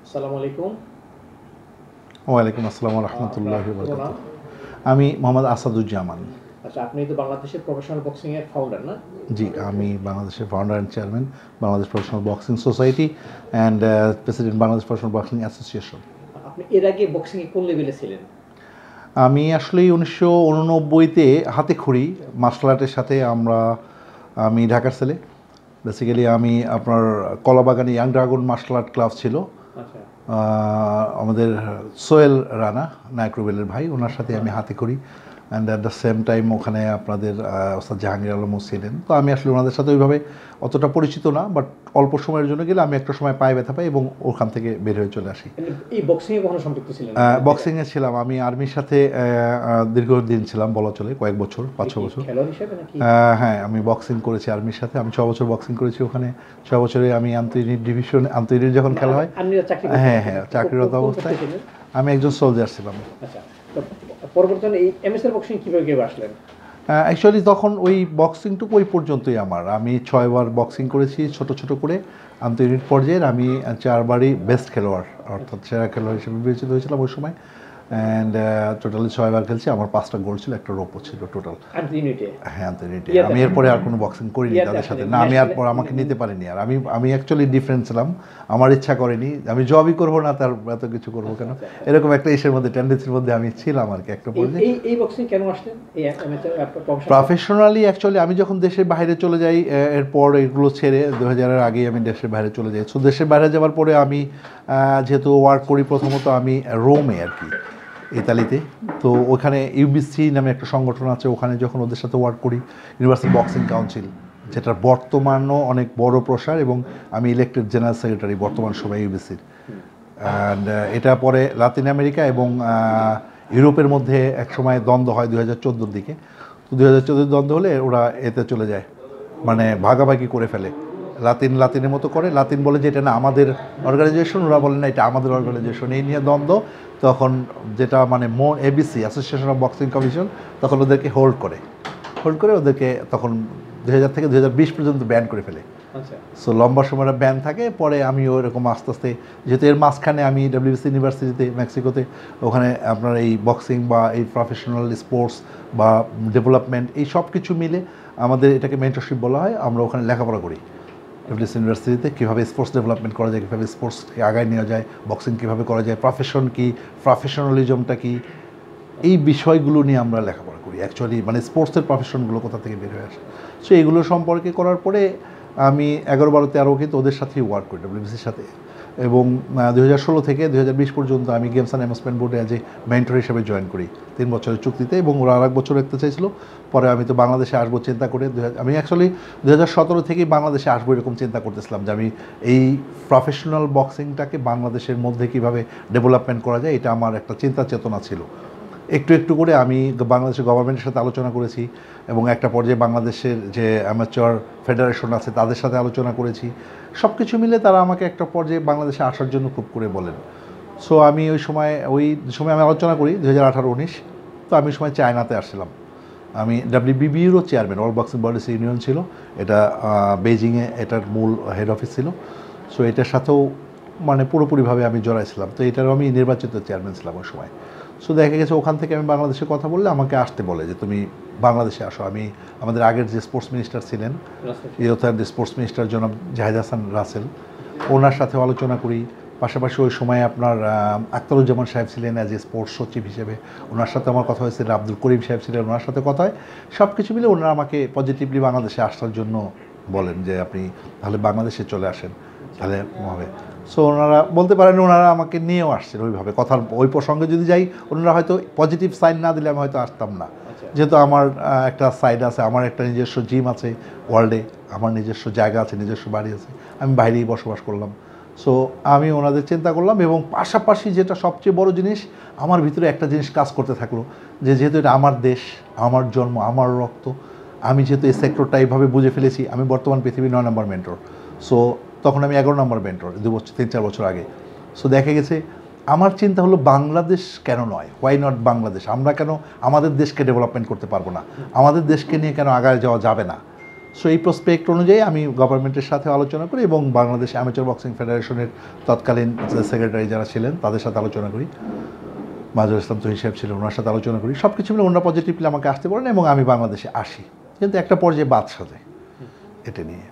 আসসালামু আলাইকুম। ওয়ালাইকুম আসসালাম ওয়া রাহমাতুল্লাহি ওয়া আপনার পুরো নাম? বারাকাতুহু। আমি মোহাম্মদ আসাদুজ্জামান। আচ্ছা, আপনি তো বাংলাদেশের প্রফেশনাল বক্সিং এর ফাউন্ডার না? জি, আমি বাংলাদেশের founder and chairman Bangladesh professional boxing society and president Bangladesh professional boxing association. আপনি এর আগে বক্সিং এ কোন লেভেলে ছিলেন? আমি আসলে 1989-তে হাতেখড়ি মার্শাল আর্টের সাথে আমি ঢাকার ছেলে। বেসিক্যালি আমি আপনার কলাবাগানে young dragon martial art club ছিল। আচ্ছা। আমাদের সোহেল রানা নায়ক রুবেলের ভাই, ওনার সাথে আমি হাতেখড়ি and at the same time ওখানে আপনাদের ওস্তাদ জাহাঙ্গীর আলমও ছিলেন। তো আমি আসলে ওনাদের সাথে ওইভাবে অতটা পরিচিত না, বাট অল্প সময়ের জন্য গেলে আমি একটা সময় পায়ে ব্যথা পাই এবং ওখান থেকে বের হয়ে চলে আসি। এই বক্সিং এ কখনো সম্পৃক্ত ছিলেন? বক্সিংয়ে ছিলাম, আমি আর্মির সাথে দীর্ঘদিন ছিলাম বলা চলে, কয়েক বছর, 5-6 বছর। খেলোয়াড় হিসেবে নাকি? হ্যাঁ, আমি বক্সিং করেছি আর্মির সাথে, আমি 6 বছর বক্সিং করেছি ওখানে। 6 বছরে আমি আন্তঃইউনিট ডিভিশন, আন্তঃইউনিট যখন খেলা হয়, আর্মিরা চাকরি করতেন? হ্যাঁ, চাকরিরত অবস্থায় আমি একজন সোলজার ছিলাম। আচ্ছা, তো পরবর্তীতে এই এমএসএল বক্সিং কিভাবে আসলেন? অ্যাকচুয়ালি তখন ওই বক্সিংটুকু ওই পর্যন্তই আমি 6 বার বক্সিং করেছি ছোট ছোট করে আন্তঃইউনিট পর্যায়ের। আমি 4 বারই বেস্ট খেলোয়াড়, অর্থাৎ সেরা খেলোয়াড় হিসেবে বিবেচিত হয়েছিলাম ওই সময়। অ্যান্ড টোটালি 6 বার খেলছি, আমার 5টা গোল্ড ছিল, একটা রৌপ্য ছিল টোটাল। হ্যাঁ, আন্তঃইউনিটে আমি এরপরে আর কোনো বক্সিং করিনি তাদের সাথে, না আমি আর আমাকে নিতে পারিনি। আর আমি অ্যাকচুয়ালি ডিফারেন্ট ছিলাম, আমার ইচ্ছা করেনি, আমি জবই করবো না, তার এত কিছু করবো কেন, এরকম একটা ইসের মধ্যে, টেন্ডেন্সির মধ্যে আমি ছিলাম আর কি একটা পর্যায়ে। এই বক্সিং কেন আসলেন? এই প্রফেশনালি অ্যাকচুয়ালি আমি যখন দেশের বাইরে চলে যাই, এরপর এগুলো ছেড়ে 2000-এর আগেই আমি দেশের বাইরে চলে যাই। সো দেশের বাইরে যাওয়ার পরে আমি যেহেতু ওয়ার্ক করি, প্রথমত আমি রোমে আর কি, ইতালিতে। তো ওখানে ইউবিসি নামে একটা সংগঠন আছে, ওখানে যখন ওদের সাথে ওয়ার্ক করি, ইউনিভার্সাল বক্সিং কাউন্সিল, যেটার বর্তমানও অনেক বড় প্রসার, এবং আমি ইলেক্টেড জেনারেল সেক্রেটারি বর্তমান সময় ইউবিসির। অ্যান্ড এটা পরে লাতিন আমেরিকা এবং ইউরোপের মধ্যে এক সময় দ্বন্দ্ব হয় 2014-র দিকে। তো 2014 দ্বন্দ্ব হলে ওরা এতে চলে যায়, মানে ভাগাভাগি করে ফেলে, লাতিনের মতো করে। লাতিন বলে যে এটা না আমাদের অর্গানাইজেশন, ওরা বলে না এটা আমাদের অর্গানাইজেশন, এই নিয়ে দ্বন্দ্ব। তখন যেটা মানে ABC, association of boxing commission, তখন ওদেরকে হোল্ড করে ওদেরকে তখন 2000 থেকে 2020 পর্যন্ত ব্যান করে ফেলে। সো লম্বা সময় ব্যান থাকে। পরে আমি ওইরকম আস্তে আস্তে, যেহেতু এর মাঝখানে আমি ডব্লিউবিসি ইউনিভার্সিটিতে মেক্সিকোতে, ওখানে আপনার এই বক্সিং বা এই প্রফেশনাল স্পোর্টস বা ডেভেলপমেন্ট, এই সব কিছু মিলে আমাদের এটাকে মেন্টরশিপ বলা হয়। আমরা ওখানে লেখাপড়া করি ডব্লিউবিসি ইউনিভার্সিটিতে, কীভাবে স্পোর্টস ডেভেলপমেন্ট করা যায়, কীভাবে স্পোর্টসকে আগায় নেওয়া যায়, বক্সিং কীভাবে করা যায়, প্রফেশন কী, প্রফেশনালিজমটা কী, এই বিষয়গুলো নিয়ে আমরা লেখাপড়া করি। অ্যাকচুয়ালি মানে স্পোর্টসের প্রফেশনগুলো কোথা থেকে বের হয়ে আসে। সো এগুলো সম্পর্কে করার পরে আমি 11, 12, 13 কিন্তু ওদের সাথেই ওয়ার্ক করি, ডব্লিউবিসির সাথে। এবং 2016 থেকে 2020 পর্যন্ত আমি গেমস অ্যান্ড অ্যামিউজমেন্ট বোর্ডে অ্যাজ এ মেন্টর হিসেবে জয়েন করি 3 বছরের চুক্তিতে, এবং ওরা আর 1 বছর রাখতে চাইছিল। পরে আমি তো বাংলাদেশে আসবো চিন্তা করে, আমি অ্যাকচুয়ালি 2017 থেকেই বাংলাদেশে আসবো এরকম চিন্তা করতেছিলাম, যে আমি এই প্রফেশনাল বক্সিংটাকে বাংলাদেশের মধ্যে কীভাবে ডেভেলপমেন্ট করা যায়, এটা আমার একটা চিন্তা চেতনা ছিল। একটু একটু করে আমি বাংলাদেশের গভর্নমেন্টের সাথে আলোচনা করেছি, এবং একটা পর্যায়ে বাংলাদেশের যে অ্যামেচার ফেডারেশন আছে তাদের সাথে আলোচনা করেছি। সব কিছু মিলে তারা আমাকে একটা পর্যায়ে বাংলাদেশে আসার জন্য খুব করে বলেন। সো আমি ওই সময় আমি আলোচনা করি 2018-19। তো আমি ওই সময় চায়নাতে আসছিলাম। আমি WBBUরও chairman, all boxing bodies union ছিল এটা, বেইজিংয়ে এটার মূল হেড অফিস ছিল। সো এটার সাথেও মানে পুরোপুরিভাবে আমি জড়াইছিলাম। তো এটারও আমি নির্বাচিত চেয়ারম্যান ছিলাম ওই সময়। সো দেখা গেছে ওখান থেকে আমি বাংলাদেশে কথা বললে আমাকে আসতে বলে যে তুমি বাংলাদেশে আসো। আমাদের আগের যে স্পোর্টস মিনিস্টার ছিলেন, স্পোর্টস মিনিস্টার জনাব জাহিদ হাসান রাসেল, ওনার সাথে আলোচনা করি। পাশাপাশি ওই সময় আপনার আখতারুজ্জামান সাহেব ছিলেন অ্যাজ এ স্পোর্টস সচিব হিসেবে, ওনার সাথে আমার কথা হয়েছিল। আব্দুল করিম সাহেব ছিলেন, ওনার সাথে কথা হয়। সব কিছু মিলে ওনারা আমাকে পজিটিভলি বাংলাদেশে আসার জন্য বলেন যে আপনি তাহলে বাংলাদেশে চলে আসেন, তাহলে হবে। সো ওনারা বলতে পারেন ওনারা আমাকে নিয়েও আসছেন ওইভাবে, কথার ওই প্রসঙ্গে যদি যাই, ওনারা হয়তো পজিটিভ সাইন না দিলে আমি হয়তো আসতাম না। যেহেতু আমার একটা সাইড আছে, আমার একটা নিজস্ব জিম আছে ওয়ার্ল্ডে, আমার নিজস্ব জায়গা আছে, নিজস্ব বাড়ি আছে, আমি বাইরেই বসবাস করলাম। সো আমি ওনাদের চিন্তা করলাম, এবং পাশাপাশি যেটা সবচেয়ে বড় জিনিস, আমার ভিতরে একটা জিনিস কাজ করতে থাকলো, যে যেহেতু এটা আমার দেশ, আমার জন্ম, আমার রক্ত, আমি যেহেতু এই সেক্টরটা এইভাবে বুঝে ফেলেছি, আমি বর্তমান পৃথিবীর 9 নম্বর মেন্টর। সো তখন আমি 11 নম্বর মেন্টর 3-4 বছর আগে। সো দেখা গেছে আমার চিন্তা হলো বাংলাদেশ কেন নয়, হোয়াই নট বাংলাদেশ, আমরা কেন আমাদের দেশকে ডেভেলপমেন্ট করতে পারবো না, আমাদের দেশকে নিয়ে কেন আগায় যাওয়া যাবে না। সো এই প্রসপেক্ট অনুযায়ী আমি গভর্নমেন্টের সাথে আলোচনা করি এবং বাংলাদেশ অ্যামেচার বক্সিং ফেডারেশনের তৎকালীন যে সেক্রেটারি যারা ছিলেন তাদের সাথে আলোচনা করি, মাজুল ইসলাম তহিদ সাহেব ছিলেন, ওনার সাথে আলোচনা করি। সব কিছু মিলে ওনারা পজিটিভলি আমাকে আসতে বলেন এবং আমি বাংলাদেশে আসি, কিন্তু একটা পর্যায়ে বাদ সাজে এটা নিয়ে।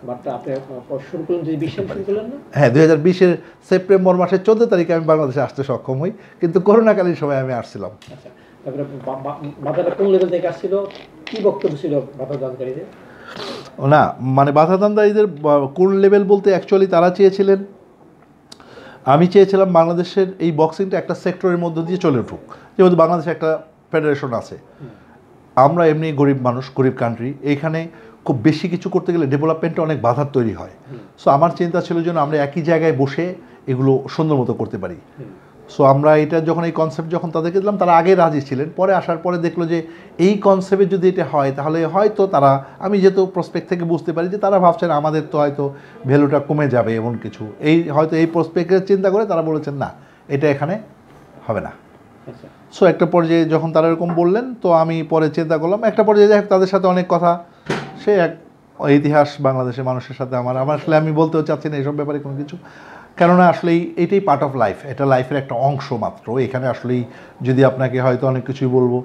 হ্যাঁ, 2020-এর সেপ্টেম্বর মাসের 14 তারিখে আমি বাংলাদেশে আসতে সক্ষম হই, কিন্তু করোনাকালীন সময় আমি আসছিলাম। তারপরে বাধাটা কোন লেভেল থেকে আসছিল, কি বক্তব্য ছিল বাধা দানকারীদের? না মানে বাধা দানকারীদের কোন লেভেল বলতে অ্যাকচুয়ালি তারা চেয়েছিলেন, আমি চেয়েছিলাম বাংলাদেশের এই বক্সিংটা একটা সেক্টরের মধ্য দিয়ে চলে উঠুক, যেহেতু বাংলাদেশে একটা ফেডারেশন আছে, আমরা এমনি গরিব মানুষ, গরিব কান্ট্রি, এইখানে খুব বেশি কিছু করতে গেলে ডেভেলপমেন্টে অনেক বাধার তৈরি হয়। সো আমার চিন্তা ছিল যেন আমরা একই জায়গায় বসে এগুলো সুন্দর মতো করতে পারি। সো আমরা এটা যখন এই কনসেপ্ট যখন তাদেরকে দিলাম, তারা আগে রাজি ছিলেন, পরে আসার পরে দেখলো যে এই কনসেপ্টে যদি এটা হয় তাহলে হয়তো তারা, আমি যেহেতু প্রসপেক্ট থেকে বুঝতে পারি যে তারা ভাবছেন আমাদের তো হয়তো ভ্যালুটা কমে যাবে এমন কিছু, এই হয়তো এই প্রসপেক্টের চিন্তা করে তারা বলেছেন না এটা এখানে হবে না। সো একটা পর্যায়ে যখন তারা এরকম বললেন, তো আমি পরে চিন্তা করলাম, একটা পর্যায়ে যাই হোক তাদের সাথে অনেক কথা, সে এক ইতিহাস বাংলাদেশের মানুষের সাথে আমার আসলে আমি বলতেও চাচ্ছি না এইসব ব্যাপারে কোনো কিছু, কেননা আসলেই এটাই পার্ট অফ লাইফ, এটা লাইফের একটা অংশ মাত্র। এখানে আসলেই যদি আপনাকে হয়তো অনেক কিছুই বলবো,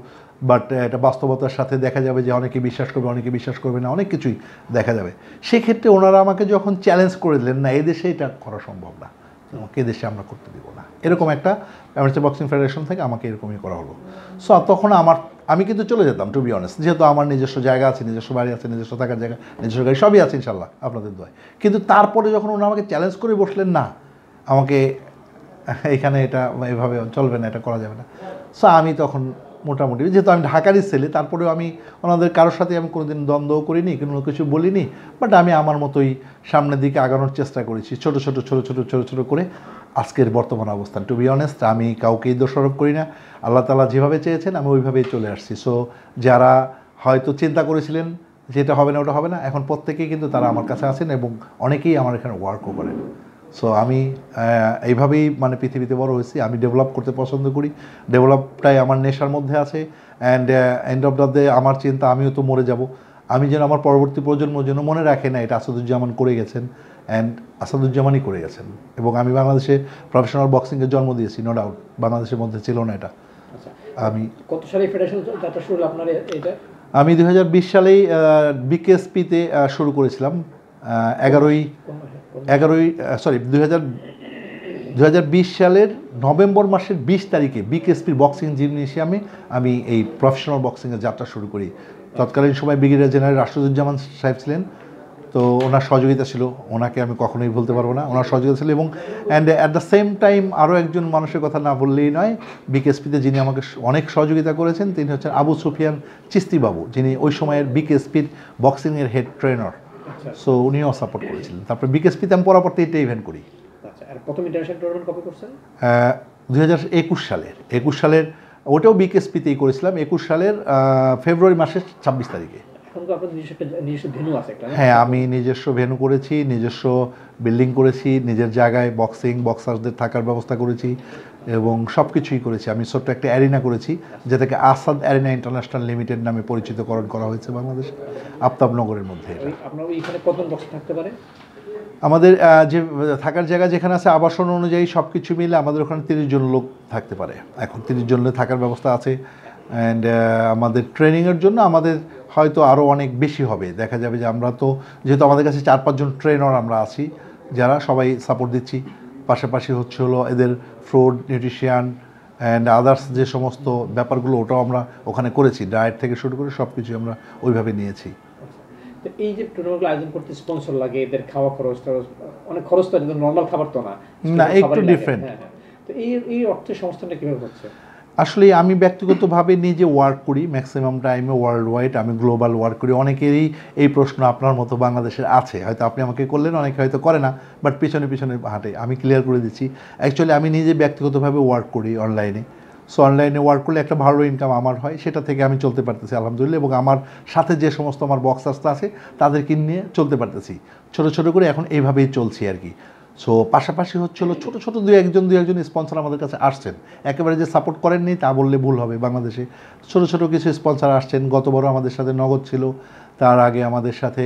বাট এটা বাস্তবতার সাথে দেখা যাবে যে অনেকে বিশ্বাস করবে, অনেকে বিশ্বাস করবে না, অনেক কিছুই দেখা যাবে। সেক্ষেত্রে ওনারা আমাকে যখন চ্যালেঞ্জ করে দিলেন, না এদেশে এটা করা সম্ভব না, আমাকে এদেশে আমরা করতে দেব না, এরকম একটা অ্যামেচার বক্সিং ফেডারেশন থেকে আমাকে এরকমই করা হলো। সো তখন আমি কিন্তু চলে যেতাম, টু বি অনেস্ট, যেহেতু আমার নিজস্ব জায়গা আছে, নিজস্ব বাড়ি আছে, নিজস্ব থাকার জায়গা, নিজস্ব গাড়ি সবই আছে ইনশাল্লাহ আপনাদের দোয়ায়। কিন্তু তারপরে যখন ওনারা আমাকে চ্যালেঞ্জ করে বসলেন, না আমাকে এখানে এটা এভাবে চলবে না, এটা করা যাবে না, সো আমি তখন মোটামুটি, যেহেতু আমি ঢাকারই ছেলে, তারপরেও আমি ওনাদের কারোর সাথে আমি কোনোদিন দ্বন্দ্বও করিনি, কোনো কিছু বলিনি, বাট আমি আমার মতোই সামনের দিকে আগানোর চেষ্টা করেছি, ছোট ছোট করে আজকের বর্তমান অবস্থান। টু বি অনেস্ট, আমি কাউকেই দোষারোপ করি না, আল্লাহ তাআলা যেভাবে চেয়েছেন আমি ওইভাবেই চলে আসছি। সো যারা হয়তো চিন্তা করেছিলেন যেটা হবে না ওটা হবে না, এখন প্রত্যেকেই কিন্তু তারা আমার কাছে আছেন এবং অনেকেই আমার এখানে ওয়ার্কও করেন। সো আমি এইভাবেই মানে পৃথিবীতে বড় হয়েছি, আমি ডেভেলপ করতে পছন্দ করি, ডেভেলপটাই আমার নেশার মধ্যে আছে। And end of the day আমার চিন্তা আমিও তো মরে যাব, আমি যেন আমার পরবর্তী প্রজন্মের জন্য মনে রাখে না এটা আসাদুজ্জামান করে গেছেন, অ্যান্ড আসাদুজ্জামানই করে গেছেন। এবং আমি বাংলাদেশে প্রফেশনাল বক্সিংয়ের জন্ম দিয়েছি, নো ডাউট, বাংলাদেশের মধ্যে ছিল না এটা। আমি কত সালে ফেডারেশন যাত্রা শুরু হলো আপনার এটা? আমি 2020 সালেই বিকেএসপিতে শুরু করেছিলাম, 2020 সালের নভেম্বর মাসের 20 তারিখে বিকেএসপির বক্সিং জিমনেশিয়ামে আমি এই প্রফেশনাল বক্সিংয়ের যাত্রা শুরু করি। তৎকালীন সময় ব্রিগেডিয়ার জেনারেল রাশিদুজ্জামান সাহেব ছিলেন, তো ওনার সহযোগিতা ছিল, ওনাকে আমি কখনোই ভুলতে পারবো না, ওনার সহযোগিতা ছিল। এবং and at the same time আরও একজন মানুষের কথা না বললেই নয়, বিকেএসপিতে যিনি আমাকে অনেক সহযোগিতা করেছেন তিনি হচ্ছেন আবু সুফিয়ান চিস্তিবাবু, যিনি ওই সময়ের বিকেএসপির বক্সিংয়ের হেড ট্রেনার। সো উনিও সাপোর্ট করেছিলেন। তারপরে বিকেএসপিতে আমি পরবর্তী এটা ইভেন্ট করি। প্রথম ইন্টারন্যাশনাল টুর্নামেন্ট কবে করছেন? 2021 সালের ওটাও বিকেএসপিতেই করেছিলাম, 21 সালের ফেব্রুয়ারি মাসের 26 তারিখে। হ্যাঁ, আমি নিজস্ব ভেন্যু করেছি, নিজস্ব বিল্ডিং করেছি, নিজের জায়গায় বক্সারদের থাকার ব্যবস্থা করেছি এবং সব কিছুই করেছি। আমি ছোট্ট একটা অ্যারিনা করেছি, যেটাকে আসাদ অ্যারিনা ইন্টারন্যাশনাল লিমিটেড নামে পরিচিতকরণ করা হয়েছে বাংলাদেশ আফতাবনগরের মধ্যে। আপনার ওইখানে কতজন বক্সার থাকতে পারে? আমাদের যে থাকার জায়গা যেখানে আছে আবাসন অনুযায়ী সব কিছু মিলে আমাদের ওখানে 30 জন লোক থাকতে পারে। এখন 30 জনের থাকার ব্যবস্থা আছে। অ্যান্ড আমাদের ট্রেনিংয়ের জন্য আমাদের হয়তো আরও অনেক বেশি হবে। দেখা যাবে যে আমরা তো যেহেতু আমাদের কাছে 4-5 জন ট্রেনার আমরা আছি, যারা সবাই সাপোর্ট দিচ্ছি, পাশাপাশি হলো এদের ফুড নিউট্রিশিয়ান অ্যান্ড আদার্স যে সমস্ত ব্যাপারগুলো ওটাও আমরা ওখানে করেছি, ডায়েট থেকে শুরু করে সব কিছু আমরা ওইভাবে নিয়েছি। তো এই যে টুর্নামেন্টগুলো আয়োজন করতে স্পন্সর লাগে, এদের খাওয়া খরচ অনেক খরচ, তো নর্মাল খাবার তো না, একটু ডিফারেন্ট। তো এই অর্থের সংস্থানটা কীভাবে হচ্ছে? আসলে আমি ব্যক্তিগতভাবে নিজে ওয়ার্ক করি ম্যাক্সিমাম টাইমে ওয়ার্ল্ড ওয়াইড, আমি গ্লোবাল ওয়ার্ক করি। অনেকেরই এই প্রশ্ন আপনার মতো বাংলাদেশের আছে, হয়তো আপনি আমাকে করলেন, অনেকে হয়তো করে না, বাট পিছনে হাঁটে। আমি ক্লিয়ার করে দিচ্ছি, অ্যাকচুয়ালি আমি নিজে ব্যক্তিগতভাবে ওয়ার্ক করি অনলাইনে। সো অনলাইনে ওয়ার্ক করলে একটা ভালো ইনকাম আমার হয়, সেটা থেকে আমি চলতে পারতেছি আলহামদুলিল্লাহ। এবং আমার সাথে যে সমস্ত আমার বক্সার্সরা আছে তাদেরকে নিয়ে চলতে পারতেছি, ছোটো করে এখন এইভাবেই চলছি আর কি। সো পাশাপাশি হচ্ছিলো ছোটো দু একজন স্পন্সর আমাদের কাছে আসছেন, একেবারে যে সাপোর্ট করেননি তা বললে ভুল হবে। বাংলাদেশে ছোটো কিছু স্পন্সর আসছেন, গতবারও আমাদের সাথে নগদ ছিল, তার আগে আমাদের সাথে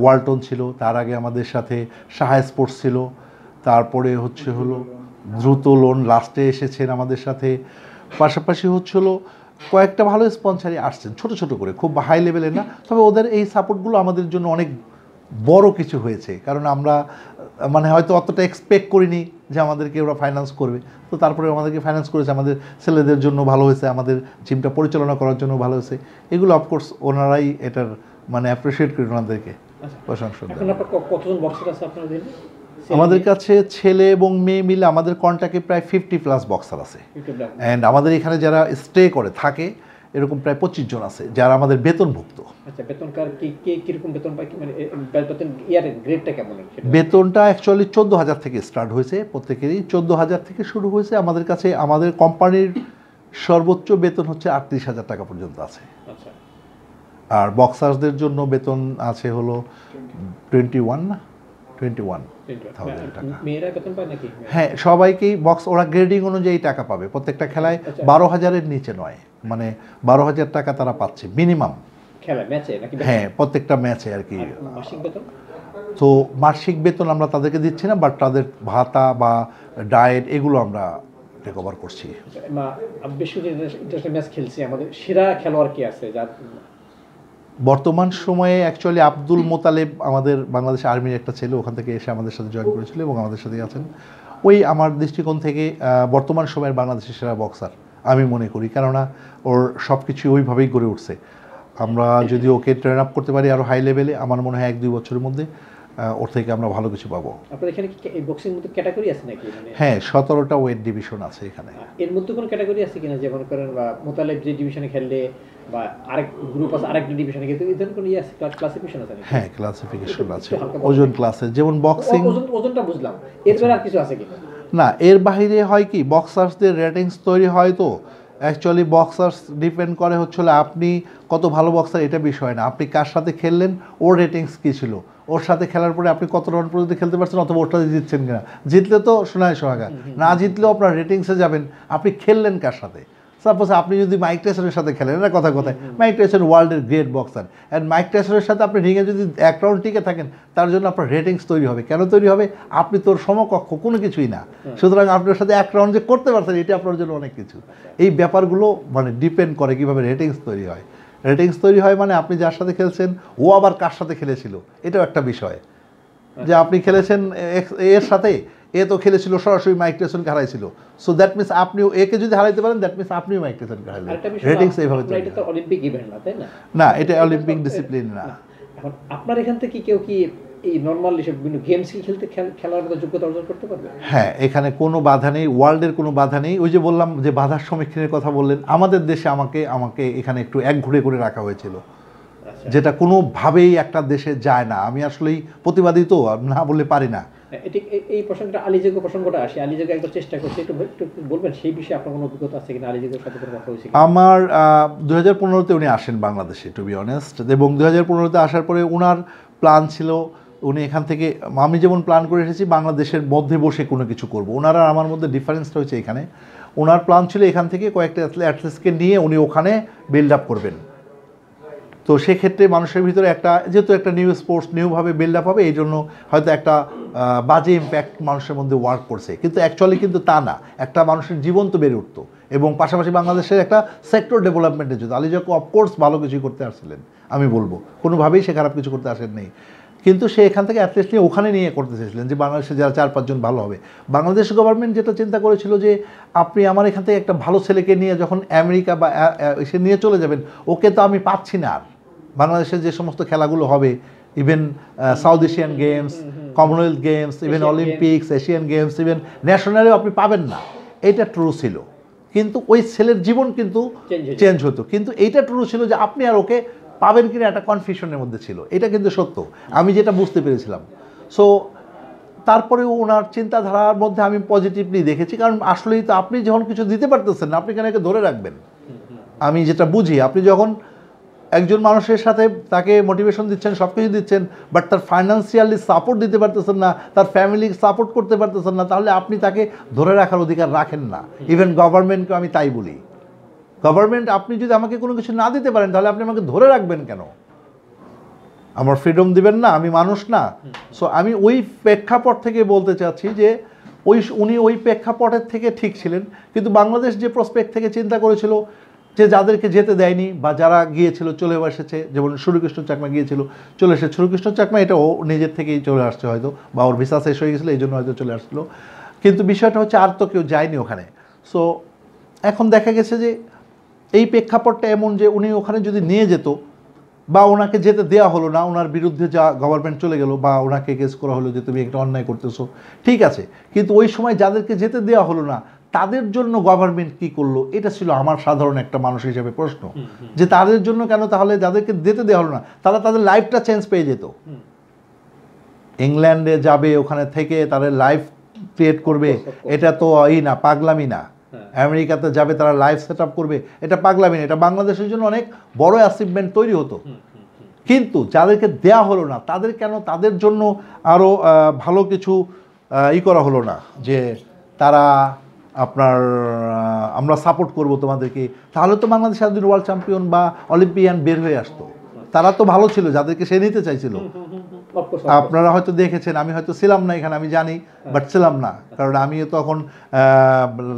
ওয়ালটন ছিল, তার আগে আমাদের সাথে সাহা স্পোর্টস ছিল, তারপরে হলো দ্রুত লোন লাস্টে এসেছেন আমাদের সাথে, পাশাপাশি হলো কয়েকটা ভালো স্পন্সারই আসছেন ছোট ছোট করে, খুব হাই লেভেলের না, তবে ওদের এই সাপোর্টগুলো আমাদের জন্য অনেক বড় কিছু হয়েছে, কারণ আমরা মানে হয়তো অতটা এক্সপেক্ট করিনি যে আমাদেরকে ওরা ফাইন্যান্স করবে, তো তারপরে আমাদেরকে ফাইন্যান্স করেছে, আমাদের ছেলেদের জন্য ভালো হয়েছে, আমাদের জিমটা পরিচালনা করার জন্য ভালো হয়েছে, এগুলো অফকোর্স ওনারাই এটার মানে অ্যাপ্রিসিয়েট করি ওনাদেরকে, প্রশংসা দেন। কতজন বক্সার আছে আপনাদের? আমাদের কাছে ছেলে এবং মেয়ে মিলে আমাদের কন্ট্যাক্টে প্রায় 50+ বক্সার আছে, অ্যান্ড আমাদের এখানে যারা স্টে করে থাকে এরকম প্রায় 25 জন আছে যারা আমাদের বেতনভুক্ত। আচ্ছা, বেতনকার কিরকম বেতন পায়, মানে বেতন ইয়ারের গ্রেডটা কেমন? বেতনটা অ্যাকচুয়ালি 14,000 থেকে স্টার্ট হয়েছে, প্রত্যেকেরই 14,000 থেকে শুরু হয়েছে। আমাদের কাছে আমাদের কোম্পানির সর্বোচ্চ বেতন হচ্ছে 38,000 টাকা পর্যন্ত আছে। আচ্ছা, আর বক্সার্সদের জন্য বেতন আছে হলো 21,000 টাকা। মেয়েরা বেতন পায় নাকি? হ্যাঁ, সবাইকেই বক্স ওরা গ্রেডিং অনুযায়ী টাকা পাবে, প্রত্যেকটা খেলায় 12,000-এর নিচে নয়, মানে 12,000 টাকা তারা পাচ্ছে মিনিমাম খেলা ম্যাচে নাকি? হ্যাঁ, প্রত্যেকটা ম্যাচে আর কি। মাসিক বেতন? তো মাসিক বেতন আমরা তাদেরকে দিচ্ছি না, বাট তাদের ভাতা বা ডায়েট এগুলো আমরা রিকভার করছি। বেশ ইন্টারন্যাশনাল ম্যাচ খেলছি, আমাদের সেরা খেলোয়াড় কে আছে যার? বর্তমান সময়ে অ্যাকচুয়ালি আব্দুল মোতালেব আমাদের বাংলাদেশ আর্মির একটা ছেলে, ওখান থেকে এসে আমাদের সাথে জয়েন করেছিল এবং আমাদের সাথেই আছেন। ওই আমার দৃষ্টিকোণ থেকে বর্তমান সময়ের বাংলাদেশের সেরা বক্সার আমি মনে করি, কেননা ওর সব কিছু ওইভাবেই গড়ে উঠছে। আমরা যদি ওকে ট্রেন আপ করতে পারি আরও হাই লেভেলে, আমার মনে হয় 1-2 বছরের মধ্যে ওর থেকে আমরা ভালো কিছু পাবো। আপনাদের এখানে কি বক্সিং মধ্যে ক্যাটাগরি আছে নাকি? হ্যাঁ, 17টা ওয়েট ডিভিশন আছে এখানে। এর মধ্যে কোনো ক্যাটাগরি আছে কিনা, যেমন করেন মোতালেব যে ডিভিশনে খেললে বা আরেক গ্রুপ আছে আরেকটা ডিভিশনে, কিন্তু এই ধরনের কোনো ইয়ে আছে, ক্লাসিফিকেশন আছে নাকি? হ্যাঁ, ক্লাসিফিকেশন আছে ওজন ক্লাসে, যেমন বক্সিং। ওজনটা বুঝলাম, এরপরে আর কিছু আছে কিনা? না, এর বাইরে হয় কি বক্সার্সদের রেটিংস তৈরি হয়, তো অ্যাকচুয়ালি বক্সার্স ডিপেন্ড করে আপনি কত ভালো বক্সার এটা বিষয় না, আপনি কার সাথে খেললেন, ওর রেটিংস কী ছিল, ওর সাথে খেলার পরে আপনি কত রাউন্ড পর্যন্ত খেলতে পারছেন, অথবা ওটাতে জিতছেন কিনা। জিতলে তো সোনায় সোহাগা, না জিতলেও আপনার রেটিংসে যাবেন, আপনি খেললেন কার সাথে। সাপোজ আপনি যদি মাইক টাইসনের সাথে খেলেন, না কথায় মাইক টাইসন ওয়ার্ল্ডের গ্রেট বক্সার, অ্যান্ড মাইক টাইসনের সাথে আপনি রিংয়ে যদি 1 রাউন্ড টিকে থাকেন, তার জন্য আপনার রেটিংস তৈরি হবে। কেন তৈরি হবে? আপনি তোর সমকক্ষ কোনো কিছুই না, সুতরাং আপনার সাথে 1 রাউন্ড যে করতে পারছেন এটা আপনার জন্য অনেক কিছু। এই ব্যাপারগুলো মানে ডিপেন্ড করে কীভাবে রেটিংস তৈরি হয়। রেটিংস তৈরি হয় মানে আপনি যার সাথে খেলছেন ও আবার কার সাথে খেলেছিল, এটাও একটা বিষয়। যে আপনি খেলেছেন এর সাথে, এ তো খেলেছিল সরাসরি মাইক টাইসনকে হারাইছিল, সো দ্যাট মিনস আপনিও একে যদি হারাইতে পারেন, দ্যাট মিনস আপনিও মাইক টাইসনকে হারাইলেন। রেটিংস এইভাবে তৈরি হয়। এটা তো অলিম্পিক ইভেন্ট না, তাই না? না, এটা অলিম্পিক ডিসিপ্লিন না। এখন আপনার এখান থেকে কেউ কি এই নরমাল এসব বিভিন্ন গেমস কি খেলার মতো যোগ্যতা অর্জন করতে পারবে? হ্যাঁ, এখানে কোনো বাধা নেই, ওয়ার্ল্ডের কোনো বাধা নেই। ওই যে বললাম যে বাধার সম্মুখীনের কথা বললেন, আমাদের দেশে আমাকে এখানে একটু একঘরে করে রাখা হয়েছিল, যেটা কোনোভাবেই একটা দেশে যায় না। আমি আসলেই প্রতিবাদী, তো না বললে পারি না। এটি এই প্রসঙ্গটা আলীযোগ্য প্রসঙ্গটা আসে, আলীযোগ্য একবার চেষ্টা করছি, একটু বলবেন সেই বিষয়ে আপনার কোনো অভিজ্ঞতা আছে কিনা? আলীযোগ্যের সাথে কোনো কথা হয়েছে? আমার 2015-তে উনি আসেন বাংলাদেশে, টু বি অনেস্ট, এবং 2015-তে আসার পরে ওনার প্ল্যান ছিল উনি এখান থেকে, আমি যেমন প্ল্যান করে এসেছি বাংলাদেশের মধ্যে বসে কোনো কিছু করব, ওনারা আমার মধ্যে ডিফারেন্সটা হয়েছে এখানে। ওনার প্ল্যান ছিল এখান থেকে কয়েকটা অ্যাথলেটসকে নিয়ে উনি ওখানে বিল্ড আপ করবেন। তো সেক্ষেত্রে মানুষের ভিতরে যেহেতু একটা নিউ স্পোর্টস নিউভাবে বিল্ড আপ হবে, এই জন্য হয়তো একটা বাজে ইম্প্যাক্ট মানুষের মধ্যে ওয়ার্ক করছে, কিন্তু অ্যাকচুয়ালি কিন্তু তা না, একটা মানুষের জীবন তো বেড়ে উঠতো, এবং পাশাপাশি বাংলাদেশের একটা সেক্টর ডেভেলপমেন্টের জন্য আলীযোগ্য অফকোর্স ভালো কিছুই করতে আসছিলেন, আমি বলবো কোনোভাবেই সে খারাপ কিছু করতে আসেননি। কিন্তু সে এখান থেকে অ্যাথলিস্ট নিয়ে ওখানে নিয়ে করতে চেয়েছিলেন যে বাংলাদেশে যারা 4-5 জন ভালো হবে। বাংলাদেশ গভর্নমেন্ট যেটা চিন্তা করেছিল যে আপনি আমার এখান থেকে একটা ভালো ছেলেকে নিয়ে যখন আমেরিকা বা এসে নিয়ে চলে যাবেন, ওকে তো আমি পাচ্ছি না আর। বাংলাদেশে যে সমস্ত খেলাগুলো হবে, even South Asian Games, Commonwealth Games, even Olympics, Asian Games, even ন্যাশনালেও আপনি পাবেন না, এটা ট্রু ছিল। কিন্তু ওই ছেলের জীবন কিন্তু চেঞ্জ হতো, কিন্তু এইটা ট্রু ছিল যে আপনি আর ওকে পাবেন কিনা একটা কনফিউশনের মধ্যে ছিল, এটা কিন্তু সত্য, আমি যেটা বুঝতে পেরেছিলাম। সো তারপরে ওনার চিন্তাধারার মধ্যে আমি পজিটিভলি দেখেছি, কারণ আসলেই তো আপনি যখন কিছু দিতে পারতেছেন না, আপনি কেন একে ধরে রাখবেন? আমি যেটা বুঝি, আপনি যখন একজন মানুষের সাথে তাকে মোটিভেশন দিচ্ছেন, সব কিছু দিচ্ছেন, বাট তার ফাইন্যান্সিয়ালি সাপোর্ট দিতে পারতেছেন না, তার ফ্যামিলি সাপোর্ট করতে পারতেছেন না, তাহলে আপনি তাকে ধরে রাখার অধিকার রাখেন না। ইভেন গভর্নমেন্টকে আমি তাই বলি, গভর্নমেন্ট আপনি যদি আমাকে কোনো কিছু না দিতে পারেন, তাহলে আপনি আমাকে ধরে রাখবেন কেন? আমার ফ্রিডম দিবেন না, আমি মানুষ না। সো আমি ওই প্রেক্ষাপট থেকে বলতে চাচ্ছি যে উনি ওই প্রেক্ষাপটের থেকে ঠিক ছিলেন, কিন্তু বাংলাদেশ যে প্রসপেক্ট থেকে চিন্তা করেছিল যে যাদেরকে যেতে দেয়নি বা যারা গিয়েছিল চলে এসেছে, যেমন সুরকৃষ্ণ চাকমা গিয়েছিল চলে এসেছে, সুরকৃষ্ণ চাকমা এটা ও নিজের থেকেই চলে আসছে হয়তো, বা ওর ভিসা শেষ হয়ে গেছিলো এই জন্য হয়তো চলে আসছিলো, কিন্তু বিষয়টা হচ্ছে আর তো কেউ যায়নি ওখানে। সো এখন দেখা গেছে যে এই প্রেক্ষাপটটা এমন যে উনি ওখানে যদি নিয়ে যেত বা ওনাকে যেতে দেওয়া হলো না, ওনার বিরুদ্ধে যা গভর্নমেন্ট চলে গেল বা ওনাকে কেস করা হলো যে তুমি একটা অন্যায় করতেছো, ঠিক আছে, কিন্তু ওই সময় যাদেরকে যেতে দেওয়া হলো না তাদের জন্য গভর্নমেন্ট কি করলো, এটা ছিল আমার সাধারণ একটা মানুষ হিসেবে প্রশ্ন, যে তাদের জন্য কেন তাহলে যাদেরকে যেতে দেওয়া হলো না তাহলে তাদের লাইফটা চেঞ্জ পেয়ে যেত। ইংল্যান্ডে যাবে, ওখানে থেকে তাদের লাইফ ক্রিয়েট করবে, এটা তো না পাগলামি না। আমেরিকাতে যাবে, তারা লাইফ সেট আপ করবে, এটা পাগলামি না, এটা বাংলাদেশের জন্য অনেক বড় অ্যাচিভমেন্ট তৈরি হতো। কিন্তু যাদেরকে দেয়া হলো না তাদের কেন তাদের জন্য আরও ভালো কিছু করা হলো না, যে তারা আপনার আমরা সাপোর্ট করব তোমাদেরকে, তাহলে তো বাংলাদেশ একদিন ওয়ার্ল্ড চ্যাম্পিয়ন বা অলিম্পিয়ান বের হয়ে আসতো। তারা তো ভালো ছিল যাদেরকে সে নিতে চাইছিল। আপনারা হয়তো দেখেছেন, আমি হয়তো ছিলাম না এখানে, আমি জানি, বাট ছিলাম না, কারণ আমিও তখন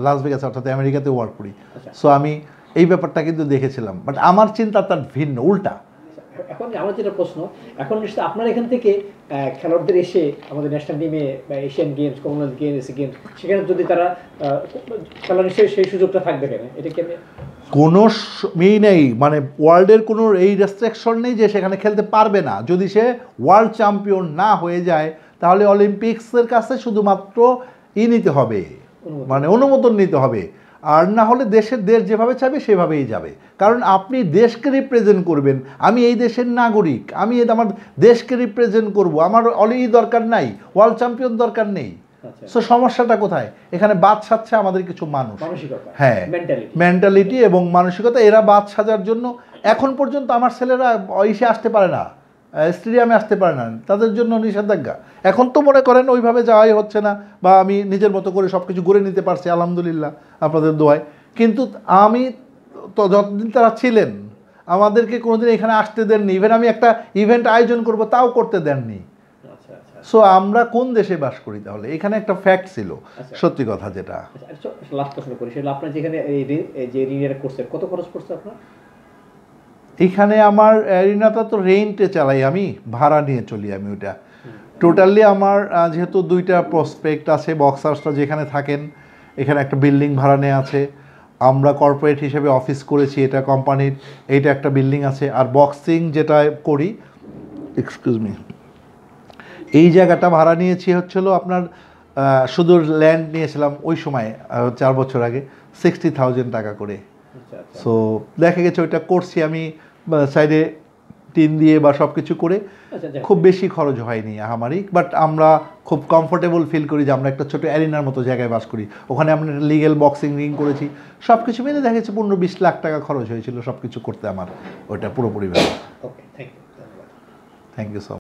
লাস ভেগাস অর্থাৎ আমেরিকাতে ওয়ার্ক করি। সো আমি এই ব্যাপারটা কিন্তু দেখেছিলাম, বাট আমার চিন্তা তার ভিন্ন, উল্টা। এখন আমার যেটা প্রশ্ন, এখন নিশ্চয়ই আপনার এখান থেকে খেলোয়াড়দের এসে আমাদের ন্যাশনাল টিমে বা এশিয়ান গেমস, কমনওয়েলথ গেমস, সেখানে যদি তারা খেলা নিশ্চয়ই সেই সুযোগটা থাকবে কেন, এটা কি কোনো নেই, মানে ওয়ার্ল্ডের কোনো এই রেস্ট্রিকশন নেই যে সেখানে খেলতে পারবে না। যদি সে ওয়ার্ল্ড চ্যাম্পিয়ন না হয়ে যায় তাহলে অলিম্পিক্সের কাছে শুধুমাত্র নিতে হবে, মানে অনুমোদন নিতে হবে, আর না হলে দেশ যেভাবে চাইবে সেভাবেই যাবে। কারণ আপনি দেশকে রিপ্রেজেন্ট করবেন, আমি এই দেশের নাগরিক, আমি আমার দেশকে রিপ্রেজেন্ট করব, আমার দরকার নাই, ওয়ার্ল্ড চ্যাম্পিয়ন দরকার নেই। সো সমস্যাটা কোথায়? এখানে বাদ সাজছে আমাদের কিছু মানুষ, হ্যাঁ, মেন্টালিটি এবং মানসিকতা, এরা বাদ সাজার জন্য এখন পর্যন্ত আমার ছেলেরা এসে আসতে পারে না, স্টেডিয়ামে আসতে পারে না, তাদের জন্য নিষেধাজ্ঞা। এখন তো মনে করেন ওইভাবে যাওয়াই হচ্ছে না, বা আমি নিজের মতো করে সব কিছু গড়ে নিতে পারছি আলহামদুলিল্লাহ আপনাদের দোয়ায়। কিন্তু আমি তো যতদিন তারা ছিলেন আমাদেরকে কোনোদিন এখানে আসতে দেননি, ইভেন আমি একটা ইভেন্ট আয়োজন করব তাও করতে দেননি। সো আমরা কোন দেশে বাস করি তাহলে? এখানে একটা ফ্যাক্ট ছিল, সত্যি কথা যেটা। লাস্ট প্রশ্ন করি, সেটা আপনার যেখানে যে রিনিয়ার কোর্সের কত খরচ পড়ছে আপনার? এখানে আমার অ্যারিনাটা তো রেন্টে চালাই, আমি ভাড়া নিয়ে চলি আমি ওইটা। টোটালি আমার যেহেতু দুইটা প্রসপেক্ট আছে, বক্সার্সটা যেখানে থাকেন এখানে একটা বিল্ডিং ভাড়া নেওয়া আছে, আমরা কর্পোরেট হিসেবে অফিস করেছি, এটা কোম্পানির, এইটা একটা বিল্ডিং আছে, আর বক্সিং যেটা করি, এক্সকিউজ মি, এই জায়গাটা ভাড়া নিয়েছি হচ্ছিল আপনার শুধু ল্যান্ড নিয়েছিলাম ওই সময় 4 বছর আগে 60,000 টাকা করে। সো দেখা গেছে ওইটা করছি আমি সাইডে টিন দিয়ে বা সব কিছু করে, খুব বেশি খরচ হয়নি আমারই, বাট আমরা খুব কমফোর্টেবল ফিল করি যে আমরা একটা ছোটো অ্যারিনার মতো জায়গায় বাস করি। ওখানে আমরা লিগেল বক্সিং রিং করেছি, সব কিছু মিলে দেখা গেছে 15-20 লাখ টাকা খরচ হয়েছিল সব কিছু করতে আমার, ওইটা পুরোপুরি ব্যাপার। Thank you so much.